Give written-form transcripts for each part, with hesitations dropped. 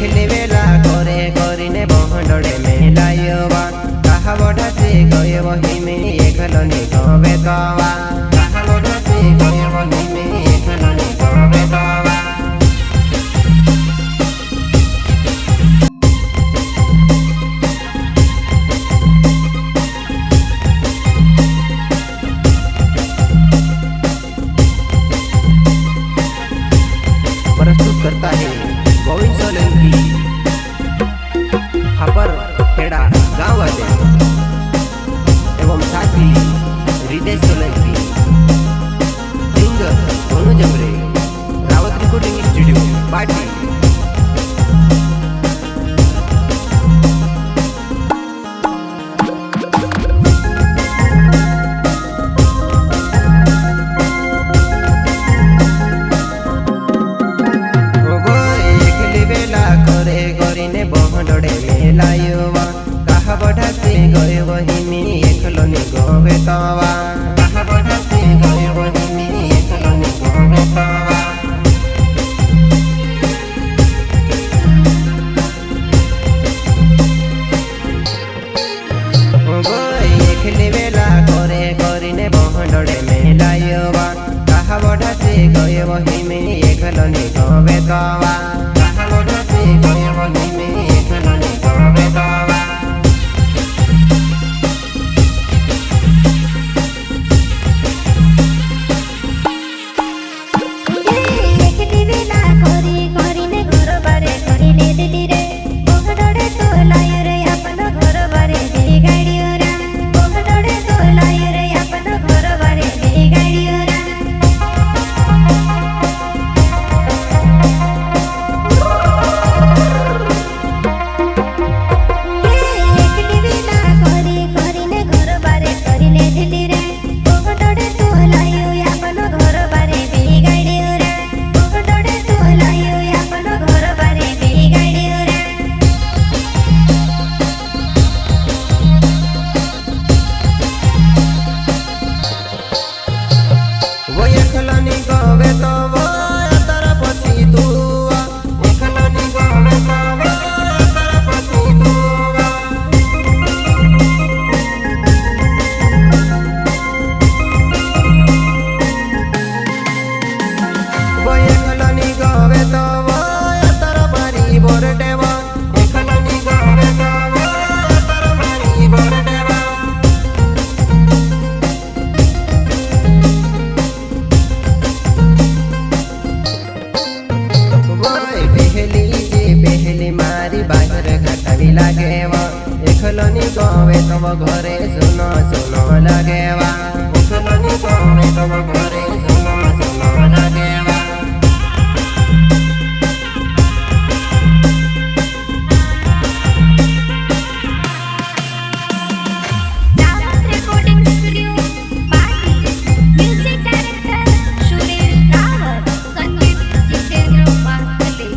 एकली वेला करे करिने बहडडे मेलायवा कहा बढासे गयो हिमे एकलनी गवे तवा कहा बढासे गयो हिमे एकलनी गवे तवा प्रस्तुत करता है गोविंद सोलंकी खापर खेड़ा गाँव वाले एवं साथी Ritesh Solanki singer Monu Jamre Rawat recording studio party बहडडे मेलायवा कहा बढासे गयो हिमी एकलनी गवे तवा कहा बढासे गयो हिमी एकलनी गवे तवा एकली वेला करे करिने बहडडे मेलायवा कहा बढासे गयो हिमी एकलनी गवे तवा कहा बढासे गयो हिमी एकलनी गवे तवा एकली वेला करे करिने घर बारे करिने दिली रे बहडडे तो लाय रे अपन घर बारे दे गाडियो रा बहडडे तो लाय रे अपन घर बारे दे गाडियो रा एकली वेला करे करिने घर बारे करिने दिली रे बहडडे तो लाय अपन घर बारे दे गाडियो रा बहडडे तो लाय अपन घर बारे दे गाडियो रा वो एकलनी गवे तवा तर पछि तू एकलनी गवे तवा तर पछि तू वो एकलनी गवे तवा तर बारी बोरटेवा एकलनी गवे तवा तर बारी बोरटेवा बेहली मारी बाहर घाटावी लागेवा एकलनी गवे तब घरे सुन सुन लागेवा एकलनी गवे तब घरे सुन सुन लागेवा Rawat recording studio party music director Sunil Rawat संगीत जितेंद्र वास्कले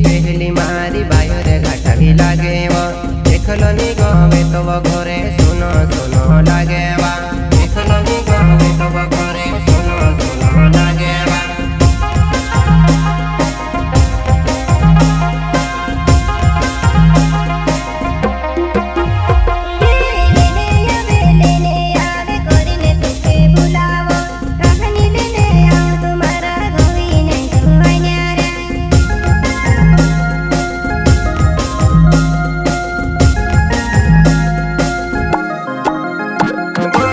बेहली मारी बाहर घाटावी लागेवा एकलनी गवे तब घरे सुन सुन लागेवा एकलनी गवे तब घरे सुन सुन लागेवा लेने आवे करिने तुके बुलावो कहानी लेने आओ तुम्हारा गोई नहीं जुआन्या रे वो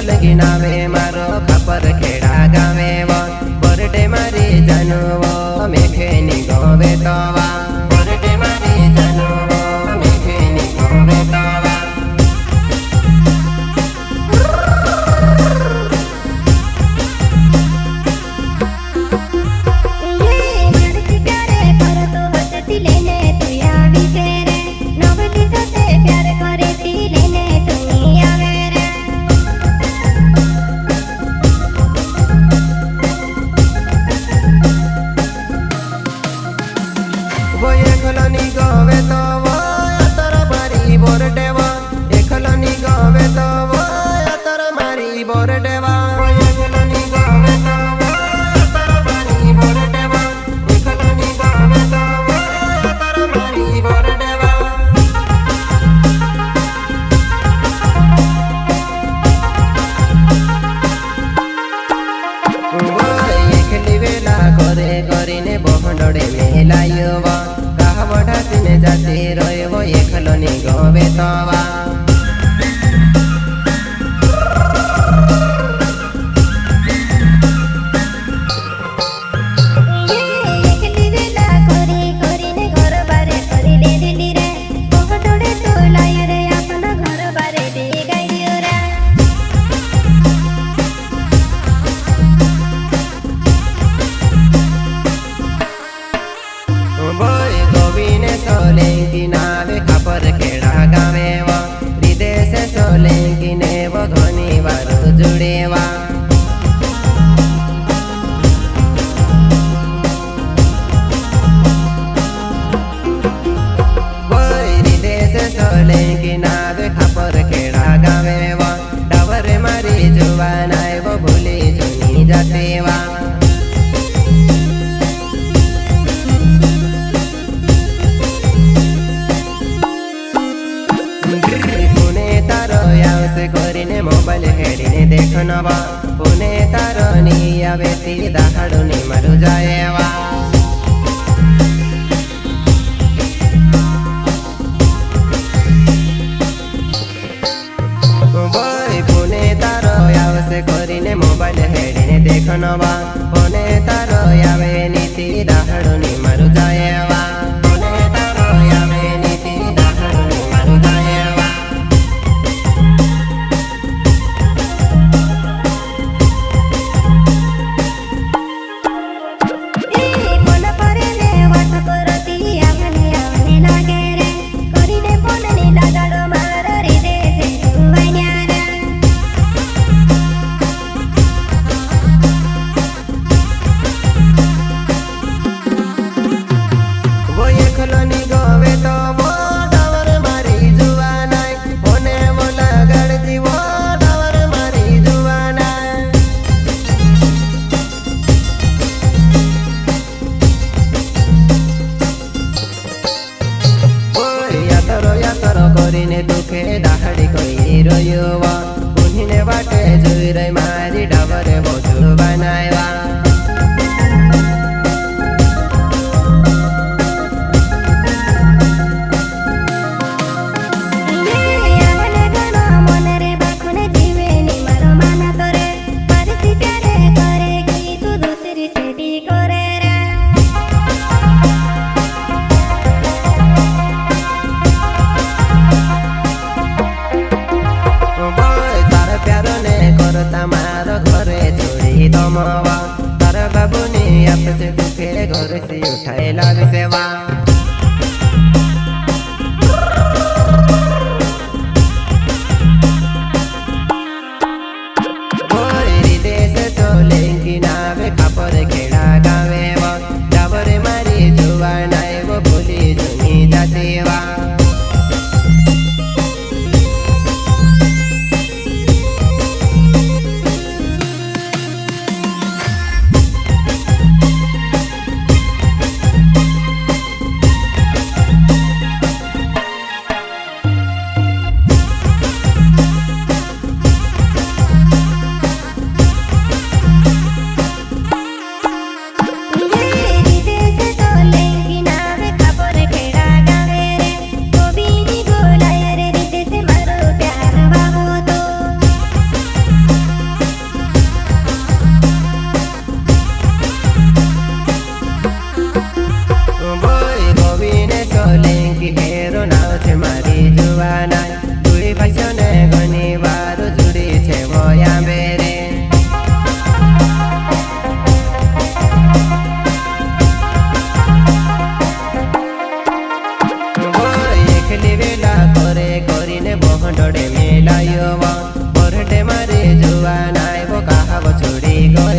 सोलगी नावे मारो खापर खेड़ा गावे वो बर्थडे मारी जानू वो मेखेनी गोवे तवा बर्थडे मारी जानू वो मेखेनी गोवे तवा वो एकलनी गावे तो वो तर मारी बर्थडे वो एकलनी गावे तो वो तर मारी बर्थडे वो एकलनी गावे तो वो तर मारी बर्थडे वो एकलनी गावे तो वो तर मारी बर्थडे वो वो एकली वेला करे करीने बहंडे मेलायो वो बढ़ातीने जाते रहे वो एकलनी गोवे तवा सोलेंकी नावे खापर खेड़ा गावे वो हृदय से सोलेंकी ने वो घनी बार जुड़ेवा वो हृदय से सोलेंकी नावे खापर खेड़ा गावे वो डबरे मारी जुबान आए वो भूली जुनी जाते वा કરીને મોબાઈલ હેડીને દેખનવા પુને તારની આવેતી દાહડુની મારું જાયવા બોય પુને તારો આવશે કરીને મોબાઈલ હેડીને દેખનવા પુને તારો આવે નીતિ દાહડુની મારું જાયવા પુને તારો આવે નીતિ દાહડુની મારું જાયવા एकलनी गावे तो वो डावर मारी जुवानाय ओने वो लगाड़ती वो डावर मारी जुवानाय ओय यातरो करीने दुखे दाहड़ी कई रह्यो वो उन्हीने बाटे जोई रही मारी डावरे वो जुवानायवा તમારો ઘરે છોડી દમવા ભાઈઓને ઘણી વાર જુડી છે મોયા બેરે એકલી વેલા કરે કરીને બહંડોળે મેલાયો બરડે મારે જોવા નાયવો કહાવો છોડી ગયો